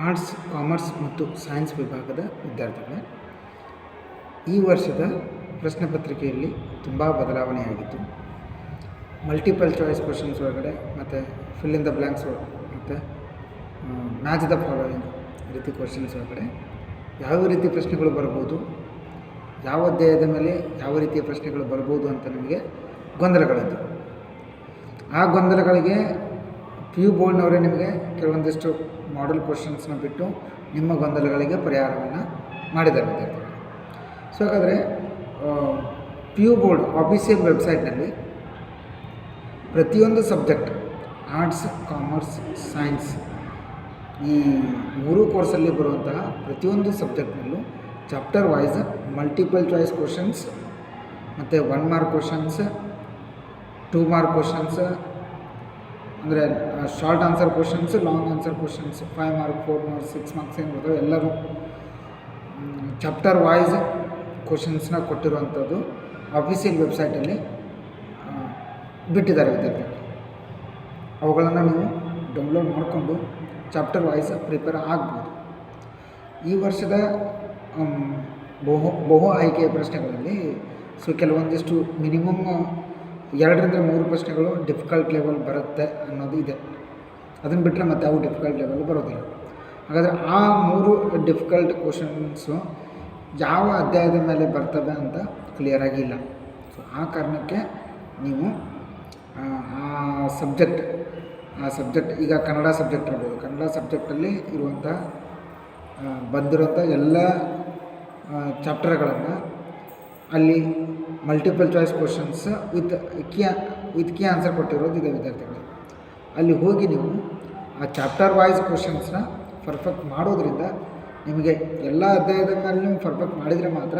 Arts, commerce ಮತ್ತು science ವಿಭಾಗದ ವಿದ್ಯಾರ್ಥಿಗಳೇ, ಈ ವರ್ಷದ ಪ್ರಶ್ನೆ ಪತ್ರಿಕೆಯಲ್ಲಿ ತುಂಬ ಬದಲಾವಣೆಯಾಗಿತ್ತು. ಮಲ್ಟಿಪಲ್ ಚಾಯ್ಸ್ ಕ್ವಶನ್ಸ್ ಒಳಗಡೆ ಮತ್ತು ಫಿಲ್ ಇನ್ ದ ಬ್ಲ್ಯಾಂಕ್ಸ್ ಮತ್ತು ಮ್ಯಾಚ್ ದ ಫಾಲೋವಿಂಗ್ ರೀತಿ ಕ್ವಶನ್ಸ್ ಒಳಗಡೆ ಯಾವ ರೀತಿ ಪ್ರಶ್ನೆಗಳು ಬರ್ಬೋದು, ಯಾವ ಅಧ್ಯಾಯದ ಮೇಲೆ ಯಾವ ರೀತಿಯ ಪ್ರಶ್ನೆಗಳು ಬರ್ಬೋದು ಅಂತ ನಮಗೆ ಗೊಂದಲಗಳಿತ್ತು. ಆ ಗೊಂದಲಗಳಿಗೆ PU ಬೋರ್ಡ್ನವರೇ ನಿಮಗೆ ಕೆಲವೊಂದಿಷ್ಟು ಮಾಡೆಲ್ ಕ್ವಶನ್ಸ್ನ ಬಿಟ್ಟು ನಿಮ್ಮ ಗೊಂದಲಗಳಿಗೆ ಪರಿಹಾರವನ್ನು ಮಾಡಿದ್ದಾರೆ ವಿದ್ಯಾರ್ಥಿಗಳು. ಸೊ ಹಾಗಾದರೆ PU ಬೋರ್ಡ್ ಆಫೀಸಿಯಲ್ ವೆಬ್ಸೈಟ್ನಲ್ಲಿ ಪ್ರತಿಯೊಂದು ಸಬ್ಜೆಕ್ಟ್ ಆರ್ಟ್ಸ್, ಕಾಮರ್ಸ್, ಸೈನ್ಸ್ ಈ ಮೂರು ಕೋರ್ಸಲ್ಲಿ ಬರುವಂತಹ ಪ್ರತಿಯೊಂದು ಸಬ್ಜೆಕ್ಟ್ನಲ್ಲೂ chapter wise multiple choice questions ಮತ್ತು 1 ಮಾರ್ಕ್ ಕ್ವಶನ್ಸ್, 2 ಮಾರ್ಕ್ ಕ್ವಶನ್ಸ್ ಅಂದರೆ short answer questions, long answer questions, 5 mark, 4 mark, 6 marks ಏನು ಬರ್ತವೆ ಎಲ್ಲರೂ ಚಾಪ್ಟರ್ ವೈಸ್ ಕ್ವಶನ್ಸ್ನ ಕೊಟ್ಟಿರುವಂಥದ್ದು ಆಫೀಸಿಯಲ್ ವೆಬ್ಸೈಟಲ್ಲಿ ಬಿಟ್ಟಿದ್ದಾರೆ ವಿದ್ಯಾರ್ಥಿಗಳು. ಅವುಗಳನ್ನು ನೀವು ಡೌನ್ಲೋಡ್ ಮಾಡಿಕೊಂಡು ಚಾಪ್ಟರ್ ವೈಸ್ ಪ್ರಿಪೇರ್ ಆಗ್ಬೋದು. ಈ ವರ್ಷದ ಬಹು ಆಯ್ಕೆಯ ಪ್ರಶ್ನೆಗಳಲ್ಲಿ ಕೆಲವೊಂದಿಷ್ಟು ಮಿನಿಮಮ್ 2ರಿಂದ 3 ಪ್ರಶ್ನೆಗಳು ಡಿಫಿಕಲ್ಟ್ ಲೆವೆಲ್ ಬರುತ್ತೆ ಅನ್ನೋದು ಇದೆ. ಅದನ್ನು ಬಿಟ್ಟರೆ ಮತ್ತೆ ಅವು ಡಿಫಿಕಲ್ಟ್ ಲೆವೆಲ್ ಬರೋದಿಲ್ಲ. ಹಾಗಾದರೆ ಆ 3 ಡಿಫಿಕಲ್ಟ್ ಕ್ವಶನ್ಸು ಯಾವ ಅಧ್ಯಾಯದ ಮೇಲೆ ಬರ್ತವೆ ಅಂತ ಕ್ಲಿಯರಾಗಿ ಇಲ್ಲ. ಸೊ ಆ ಕಾರಣಕ್ಕೆ ನೀವು ಆ ಸಬ್ಜೆಕ್ಟ್ ಈಗ ಕನ್ನಡ ಸಬ್ಜೆಕ್ಟ್ ಇರ್ಬೋದು, ಕನ್ನಡ ಸಬ್ಜೆಕ್ಟಲ್ಲಿ ಇರುವಂಥ ಬಂದಿರುವಂಥ ಎಲ್ಲ ಚಾಪ್ಟರ್ಗಳನ್ನು ಅಲ್ಲಿ multiple choice questions with key answer ಕೊಟ್ಟಿರೋದು ಇದೆ ವಿದ್ಯಾರ್ಥಿಗಳು. ಅಲ್ಲಿ ಹೋಗಿ ನೀವು ಆ ಚಾಪ್ಟರ್ ವೈಸ್ ಕ್ವಶನ್ಸ್ನ ಪರ್ಫೆಕ್ಟ್ ಮಾಡೋದ್ರಿಂದ ನಿಮಗೆ ಎಲ್ಲ ಅಧ್ಯಾಯದ ಮೇಲೆ ನೀವು ಪರ್ಫೆಕ್ಟ್ ಮಾಡಿದರೆ ಮಾತ್ರ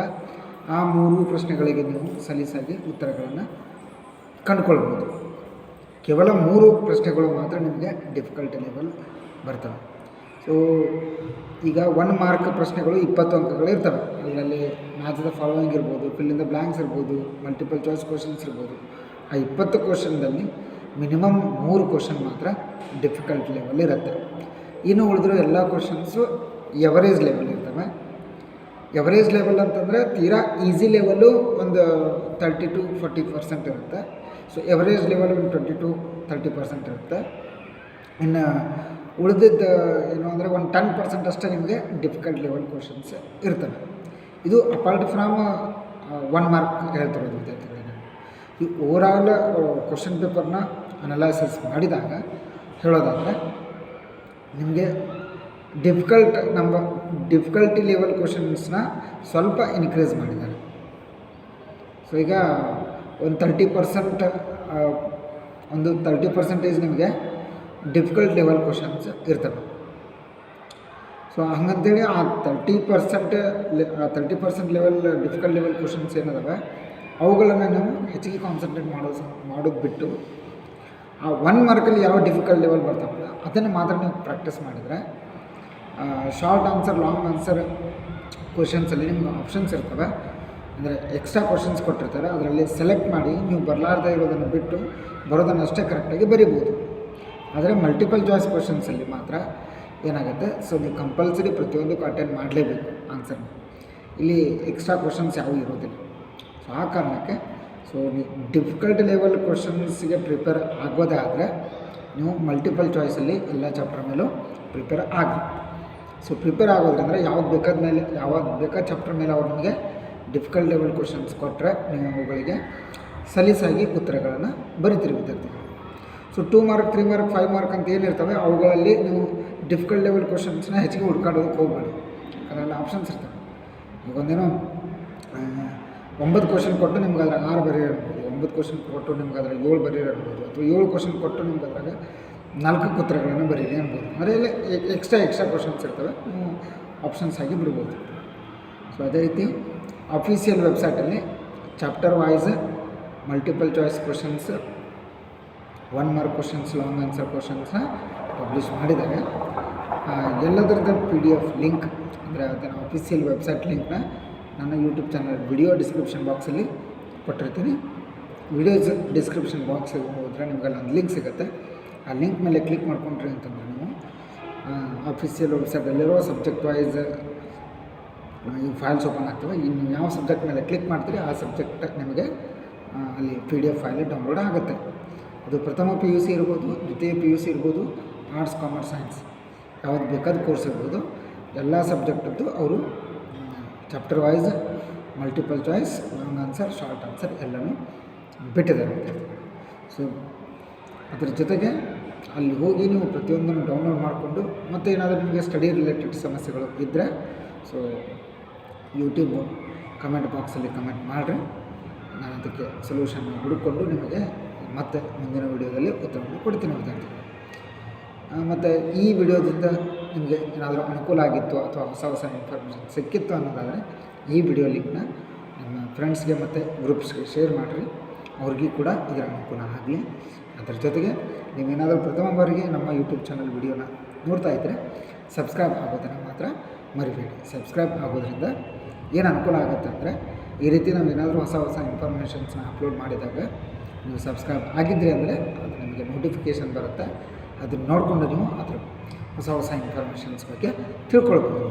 ಆ 3 ಪ್ರಶ್ನೆಗಳಿಗೆ ನೀವು ಸಲೀಸಾಗಿ ಉತ್ತರಗಳನ್ನು ಕಂಡುಕೊಳ್ಬೋದು. ಕೇವಲ 3 ಪ್ರಶ್ನೆಗಳು ಮಾತ್ರ ನಿಮಗೆ ಡಿಫಿಕಲ್ಟ್ ಲೆವೆಲ್ ಬರ್ತವೆ. ಸೊ ಈಗ 1 ಮಾರ್ಕ್ ಪ್ರಶ್ನೆಗಳು 20 ಅಂಕಗಳು ಇರ್ತವೆ. ಅದರಲ್ಲಿ ಮ್ಯಾಚ್ ದ ಫಾಲೋವಿಂಗ್ ಇರ್ಬೋದು, ಫಿಲ್ ಇನ್ ದ ಬ್ಲ್ಯಾಂಕ್ಸ್ ಇರ್ಬೋದು, ಮಲ್ಟಿಪಲ್ ಚಾಯ್ಸ್ ಕ್ವಶನ್ಸ್ ಇರ್ಬೋದು. ಆ 20 ಕ್ವಶನ್ದಲ್ಲಿ ಮಿನಿಮಮ್ 3 ಕ್ವಶನ್ ಮಾತ್ರ ಡಿಫಿಕಲ್ಟ್ ಲೆವೆಲ್ ಇರುತ್ತೆ. ಇನ್ನು ಉಳಿದಿರೋ ಎಲ್ಲ ಕ್ವಶನ್ಸು ಎವರೇಜ್ ಲೆವೆಲ್ ಇರ್ತವೆ. ಎವರೇಜ್ ಲೆವೆಲ್ ಅಂತಂದರೆ ತೀರಾ ಈಸಿ ಲೆವೆಲ್ಲು ಒಂದು 30-40% ಇರುತ್ತೆ. ಸೊ ಎವರೇಜ್ ಲೆವೆಲ್ ಒಂದು 20-30% ಇರುತ್ತೆ. ಇನ್ನು ಉಳಿದಿದ್ದು ಏನು ಅಂದರೆ ಒಂದು 10% ಅಷ್ಟೇ ನಿಮಗೆ ಡಿಫಿಕಲ್ಟ್ ಲೆವೆಲ್ ಕ್ವಶನ್ಸ್ ಇರ್ತವೆ. ಇದು ಅಪಾರ್ಟ್ ಫ್ರಮ್ 1 ಮಾರ್ಕ್ ಹೇಳ್ತಿರೋದು ವಿದ್ಯಾರ್ಥಿಗಳಿಗೆ. ಈ ಓವರಾಲ್ ಕ್ವಶನ್ ಪೇಪರ್ನ ಅನಲೈಸಿಸ್ ಮಾಡಿದಾಗ ಹೇಳೋದಾದರೆ ನಿಮಗೆ ಡಿಫಿಕಲ್ಟಿ ಲೆವೆಲ್ ಕ್ವಶನ್ಸ್ನ ಸ್ವಲ್ಪ ಇನ್ಕ್ರೀಸ್ ಮಾಡಿದ್ದಾರೆ. ಸೊ ಈಗ ಒಂದು 30% ನಿಮಗೆ ಡಿಫಿಕಲ್ಟ್ ಲೆವೆಲ್ ಕ್ವಶನ್ಸ್ ಇರ್ತವೆ. ಸೊ ಹಂಗಂತೇಳಿ ಆ 30% ಲೆವೆಲ್ ಡಿಫಿಕಲ್ಟ್ ಲೆವೆಲ್ ಕ್ವಶನ್ಸ್ ಏನಿದಾವೆ ಅವುಗಳನ್ನು ನೀವು ಹೆಚ್ಚಿಗೆ ಕಾನ್ಸಂಟ್ರೇಟ್ ಮಾಡೋದು ಬಿಟ್ಟು ಆ 1 ಮಾರ್ಕಲ್ಲಿ ಯಾವ ಡಿಫಿಕಲ್ಟ್ ಲೆವೆಲ್ ಬರ್ತವೆ ಅದನ್ನು ಮಾತ್ರ ನೀವು ಪ್ರಾಕ್ಟೀಸ್ ಮಾಡಿದರೆ ಶಾರ್ಟ್ ಆನ್ಸರ್, ಲಾಂಗ್ ಆನ್ಸರ್ ಕ್ವಶನ್ಸಲ್ಲಿ ನಿಮ್ಗೆ ಆಪ್ಷನ್ಸ್ ಇರ್ತವೆ. ಅಂದರೆ ಎಕ್ಸ್ಟ್ರಾ ಕ್ವಶನ್ಸ್ ಕೊಟ್ಟಿರ್ತಾರೆ, ಅದರಲ್ಲಿ ಸೆಲೆಕ್ಟ್ ಮಾಡಿ ನೀವು ಬರಲಾರ್ದೇ ಇರೋದನ್ನು ಬಿಟ್ಟು ಬರೋದನ್ನು ಅಷ್ಟೇ ಕರೆಕ್ಟಾಗಿ ಬರೀಬೋದು. ಆದರೆ ಮಲ್ಟಿಪಲ್ ಚಾಯ್ಸ್ ಕ್ವಶನ್ಸಲ್ಲಿ ಮಾತ್ರ ಏನಾಗುತ್ತೆ, ಸೊ ನೀವು ಕಂಪಲ್ಸರಿ ಪ್ರತಿಯೊಂದಕ್ಕೂ ಅಟೆಂಡ್ ಮಾಡಲೇಬೇಕು ಆನ್ಸರ್ನ. ಇಲ್ಲಿ ಎಕ್ಸ್ಟ್ರಾ ಕ್ವಶನ್ಸ್ ಯಾವುವು ಇರೋದಿಲ್ಲ. ಸೊ ಆ ಕಾರಣಕ್ಕೆ ನೀವು ಡಿಫಿಕಲ್ಟ್ ಲೆವೆಲ್ ಕ್ವಶನ್ಸ್ಗೆ ಪ್ರಿಪೇರ್ ಆಗೋದೇ ಆದರೆ ನೀವು ಮಲ್ಟಿಪಲ್ ಚಾಯ್ಸಲ್ಲಿ ಎಲ್ಲ ಚಾಪ್ಟರ್ ಮೇಲೂ ಪ್ರಿಪೇರ್ ಆಗಿ. ಸೊ ಪ್ರಿಪೇರ್ ಆಗೋದ್ರಿಂದ ಯಾವ್ದು ಬೇಕಾದ ಚಾಪ್ಟರ್ ಮೇಲೆ ಅವ್ರು ನಿಮಗೆ ಡಿಫಿಕಲ್ಟ್ ಲೆವೆಲ್ ಕ್ವಶನ್ಸ್ ಕೊಟ್ಟರೆ ನೀವು ಅವುಗಳಿಗೆ ಸಲೀಸಾಗಿ ಉತ್ತರಗಳನ್ನು ಬರಿತೀರಿ ವಿದ್ಯಾರ್ಥಿಗಳು. ಸೊ 2 ಮಾರ್ಕ್, 3 ಮಾರ್ಕ್, 5 ಮಾರ್ಕ್ ಅಂತ ಏನಿರ್ತವೆ ಅವುಗಳಲ್ಲಿ ನೀವು ಡಿಫಿಕಲ್ಟ್ ಲೆವೆಲ್ ಕ್ವಶನ್ಸ್ನ ಹೆಚ್ಚಿಗೆ ಹುಡ್ಕಾಡೋದಕ್ಕೆ ಹೋಗಬೇಡಿ. ಅದರಲ್ಲಿ ಆಪ್ಷನ್ಸ್ ಇರ್ತವೆ. ಈಗ ಒಂದೇನೋ 9 ಕ್ವಶನ್ ಕೊಟ್ಟು ನಿಮ್ಗೆ ಅದ್ರಾಗ 6 ಬರೀರ್ಬೋದು, 9 ಕ್ವಶನ್ ಕೊಟ್ಟು ನಿಮ್ಗೆ ಅದ್ರಾಗ 7 ಬರೀರ್ಬೋದು, ಅಥವಾ 7 ಕ್ವಶನ್ ಕೊಟ್ಟು ನಿಮ್ಗೆ ಅದ್ರಾಗ 4 ಉತ್ತರಗಳನ್ನು ಬರೀರಿ ಅನ್ಬೋದು. ಅದರಲ್ಲಿ ಎಕ್ಸ್ಟ್ರಾ ಕ್ವಶನ್ಸ್ ಇರ್ತವೆ, ನೀವು ಆಪ್ಷನ್ಸ್ ಆಗಿ ಬಿಡ್ಬೋದು. ಸೊ ಅದೇ ರೀತಿ ಆಫೀಸಿಯಲ್ ವೆಬ್ಸೈಟಲ್ಲಿ chapter wise multiple choice questions, 1 mark questions, long answer ಕ್ವಶನ್ಸ್ನ ಪಬ್ಲಿಷ್ ಮಾಡಿದ್ದಾರೆ. ಎಲ್ಲದರದ್ದು PDF ಲಿಂಕ್ ಅಂದರೆ ಅದನ್ನು ಆಫೀಸಿಯಲ್ ವೆಬ್ಸೈಟ್ ಲಿಂಕ್ನ ನನ್ನ ಯೂಟ್ಯೂಬ್ ಚಾನಲ್ ವಿಡಿಯೋ ಡಿಸ್ಕ್ರಿಪ್ಷನ್ ಬಾಕ್ಸಲ್ಲಿ ಕೊಟ್ಟಿರ್ತೀನಿ. ವಿಡಿಯೋಸ್ ಡಿಸ್ಕ್ರಿಪ್ಷನ್ ಬಾಕ್ಸಿಗೆ ಹೋದರೆ ನಿಮ್ಗೆ ಅಲ್ಲೊಂದು ಲಿಂಕ್ ಸಿಗುತ್ತೆ. ಆ ಲಿಂಕ್ ಮೇಲೆ ಕ್ಲಿಕ್ ಮಾಡ್ಕೊಂಡ್ರಿ ಅಂತಂದರೆ ನೀವು ಅಫಿಷಿಯಲ್ ವೆಬ್ಸೈಟಲ್ಲಿರೋ ಸಬ್ಜೆಕ್ಟ್ ವೈಸ್ ಈ ಫೈಲ್ಸ್ ಓಪನ್ ಆಗ್ತವೆ. ಇನ್ನು ಯಾವ ಸಬ್ಜೆಕ್ಟ್ ಮೇಲೆ ಕ್ಲಿಕ್ ಮಾಡ್ತೀರಿ ಆ ಸಬ್ಜೆಕ್ಟ್ ನಿಮಗೆ ಅಲ್ಲಿ PDF ಫೈಲ್ ಡೌನ್ಲೋಡ್ ಆಗುತ್ತೆ. ಅದು ಪ್ರಥಮ PUC ಇರ್ಬೋದು, ದ್ವಿತೀಯ PUC ಇರ್ಬೋದು, ಆರ್ಟ್ಸ್, ಕಾಮರ್ಸ್, ಸೈನ್ಸ್ ಯಾವ್ದು ಬೇಕಾದ ಕೋರ್ಸ್ ಇರ್ಬೋದು. ಎಲ್ಲ ಸಬ್ಜೆಕ್ಟದ್ದು ಅವರು chapter wise, multiple choice, long answer, short answer ಎಲ್ಲನೂ ಬಿಟ್ಟಿದ್ದಾರೆ. ಸೊ ಅದರ ಜೊತೆಗೆ ಅಲ್ಲಿ ಹೋಗಿ ನೀವು ಪ್ರತಿಯೊಂದನ್ನು ಡೌನ್ಲೋಡ್ ಮಾಡಿಕೊಂಡು ಮತ್ತು ಏನಾದರೂ ನಿಮಗೆ ಸ್ಟಡಿ ರಿಲೇಟೆಡ್ ಸಮಸ್ಯೆಗಳು ಇದ್ದರೆ ಸೊ ಯೂಟ್ಯೂಬ್ ಕಮೆಂಟ್ ಬಾಕ್ಸಲ್ಲಿ ಕಮೆಂಟ್ ಮಾಡಿರಿ. ನಾನು ಅದಕ್ಕೆ ಸೊಲ್ಯೂಷನ್ ಹುಡುಕೊಂಡು ನಿಮಗೆ ಮತ್ತೆ ಮುಂದಿನ ವೀಡಿಯೋದಲ್ಲಿ ಉತ್ತರವನ್ನು ಕೊಡ್ತೀನಿ ವಿದ್ಯಾರ್ಥಿಗಳು. ಮತ್ತು ಈ ವಿಡಿಯೋದಿಂದ ನಿಮಗೆ ಏನಾದರೂ ಅನುಕೂಲ ಆಗಿತ್ತು ಅಥವಾ ಹೊಸ ಇನ್ಫಾರ್ಮೇಷನ್ ಸಿಕ್ಕಿತ್ತು ಅನ್ನೋದಾದರೆ ಈ ವಿಡಿಯೋ ಲಿಂಕ್ನ ನಿಮ್ಮ ಫ್ರೆಂಡ್ಸ್ಗೆ ಮತ್ತು ಗ್ರೂಪ್ಸ್ಗೆ ಶೇರ್ ಮಾಡಿರಿ. ಅವ್ರಿಗೂ ಕೂಡ ಇದರ ಅನುಕೂಲ ಆಗಲಿ. ಅದರ ಜೊತೆಗೆ ನೀವೇನಾದರೂ ಪ್ರಥಮ ಬಾರಿಗೆ ನಮ್ಮ ಯೂಟ್ಯೂಬ್ ಚಾನಲ್ ವಿಡಿಯೋನ ನೋಡ್ತಾ ಇದ್ದರೆ ಸಬ್ಸ್ಕ್ರೈಬ್ ಆಗೋದನ್ನು ಮಾತ್ರ ಮರಿಬೇಡಿ. ಸಬ್ಸ್ಕ್ರೈಬ್ ಆಗೋದ್ರಿಂದ ಏನು ಅನುಕೂಲ ಆಗುತ್ತೆ ಅಂದರೆ ಈ ರೀತಿ ನಾವು ಏನಾದರೂ ಹೊಸ ಇನ್ಫಾರ್ಮೇಷನ್ಸ್ನ ಅಪ್ಲೋಡ್ ಮಾಡಿದಾಗ ನೀವು ಸಬ್ಸ್ಕ್ರೈಬ್ ಆಗಿದ್ರಿ ಅಂದರೆ ಅದು ನಿಮಗೆ ನೋಟಿಫಿಕೇಷನ್ ಬರುತ್ತೆ. ಅದನ್ನು ನೋಡಿಕೊಂಡು ನೀವು ಅದರ ಹೊಸ ಇನ್ಫಾರ್ಮೇಷನ್ಸ್ ಬಗ್ಗೆ ತಿಳ್ಕೊಳ್ಬೋದು.